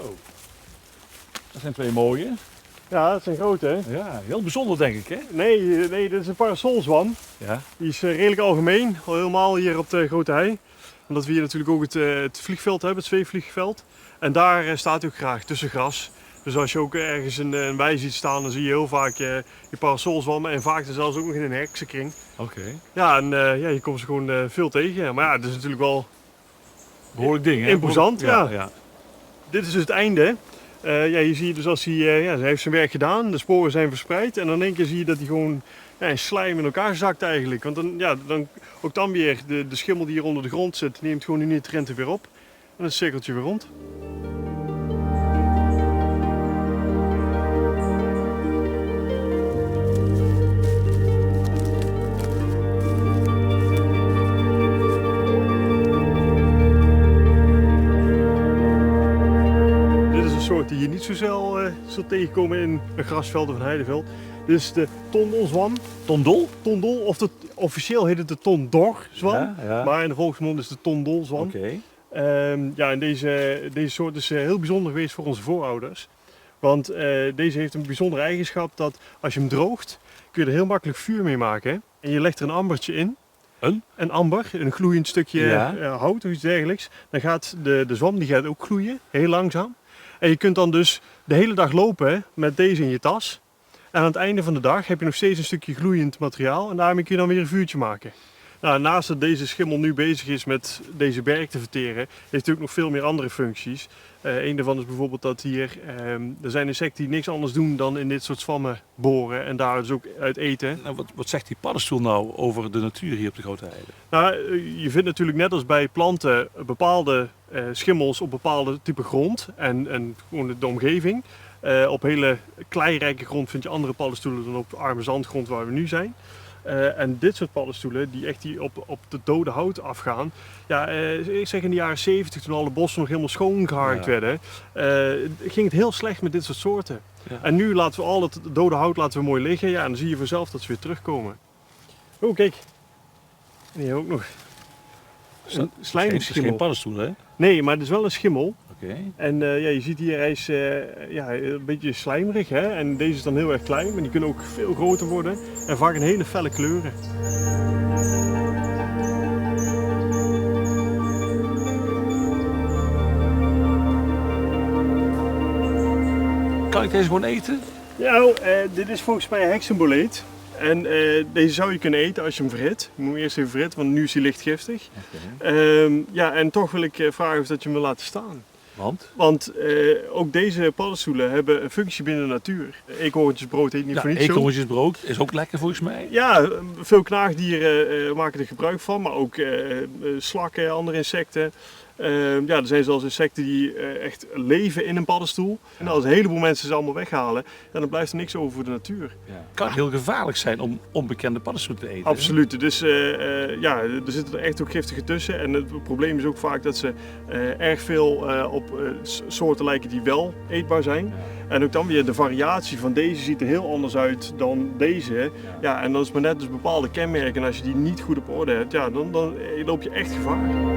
Zo. Dat zijn twee mooie. Ja, dat zijn grote, hè? Ja, heel bijzonder denk ik, hè? Nee, dit is een parasolzwam. Ja. Die is redelijk algemeen, al helemaal hier op de Grote Hei. Omdat we hier natuurlijk ook het vliegveld hebben, het zweefvliegveld. En daar staat hij ook graag tussen gras. Dus als je ook ergens een wei ziet staan, dan zie je heel vaak die parasolzwammen. En vaak zelfs ook nog in een heksenkring. Oké. Ja, en ja, je komt ze gewoon veel tegen. Maar ja, het is natuurlijk wel Behoorlijk ding, hè? imposant. Ja. Ja. Dit is dus het einde. Ja, je ziet dus als hij, hij heeft zijn werk gedaan, de sporen zijn verspreid. En dan in één keer zie je dat hij gewoon in slijm in elkaar zakt eigenlijk. Want ook dan weer, de schimmel die hier onder de grond zit, neemt gewoon die nutriënten weer op. En dan cirkelt je weer rond. Soort die je niet zo snel zult tegenkomen in een grasveld of een heideveld. Dit is de tondolzwam. Tondol? Tondol, of officieel heet het de tondorzwam, Ja. maar in de volksmond is het de tondolzwam. Oké. Ja, en deze soort is heel bijzonder geweest voor onze voorouders. Want deze heeft een bijzondere eigenschap dat als je hem droogt, kun je er heel makkelijk vuur mee maken. Hè? En je legt er een ambertje in. Een amber, een gloeiend stukje hout of iets dergelijks. Dan gaat de zwam die gaat ook gloeien, heel langzaam. En je kunt dan dus de hele dag lopen met deze in je tas. En aan het einde van de dag heb je nog steeds een stukje gloeiend materiaal. En daarmee kun je dan weer een vuurtje maken. Nou, naast dat deze schimmel nu bezig is met deze berk te verteren, heeft hij ook nog veel meer andere functies. Een daarvan is bijvoorbeeld dat hier, er zijn insecten die niks anders doen dan in dit soort zwammen boren en daar dus ook uit eten. Nou, wat zegt die paddenstoel nou over de natuur hier op de Grote Heide? Nou, je vindt natuurlijk net als bij planten bepaalde schimmels op bepaalde type grond en gewoon de omgeving. Op hele kleirijke grond vind je andere paddenstoelen dan op arme zandgrond waar we nu zijn. En dit soort paddenstoelen die op de dode hout afgaan. Ja, ik zeg in de jaren 70 toen alle bossen nog helemaal schoongeharkt werden. Ging het heel slecht met dit soort soorten. Ja. En nu laten we al het dode hout mooi liggen. Ja, en dan zie je vanzelf dat ze weer terugkomen. Oh kijk. En hier ook nog een slijmschimmel. Het is geen paddenstoel, hè? Nee, maar het is wel een schimmel. Okay. En ja, je ziet hier, hij is een beetje slijmerig. Hè? En deze is dan heel erg klein, maar die kunnen ook veel groter worden. En vaak in hele felle kleuren. Kan ik deze gewoon eten? Ja, dit is volgens mij heksenboleet. En deze zou je kunnen eten als je hem verhit. Je moet hem eerst even verhitten, want nu is hij licht giftig. Okay. Ja, en toch wil ik vragen of dat je hem wil laten staan. Want ook deze paddenstoelen hebben een functie binnen de natuur. Eekhoorntjesbrood heet niet voor niets zo. Eekhoorntjesbrood is ook lekker volgens mij. Ja, veel knaagdieren maken er gebruik van, maar ook slakken, andere insecten. Ja, er zijn zelfs insecten die echt leven in een paddenstoel. En als een heleboel mensen ze allemaal weghalen, dan blijft er niks over voor de natuur. Ja. Het kan heel gevaarlijk zijn om onbekende paddenstoelen te eten. Absoluut. Dus ja, er zitten er echt ook giftige tussen. En het probleem is ook vaak dat ze erg veel op soorten lijken die wel eetbaar zijn. Ja. En ook dan weer de variatie van deze ziet er heel anders uit dan deze. Ja, en dat is maar net dus bepaalde kenmerken. En als je die niet goed op orde hebt, ja, dan loop je echt gevaar.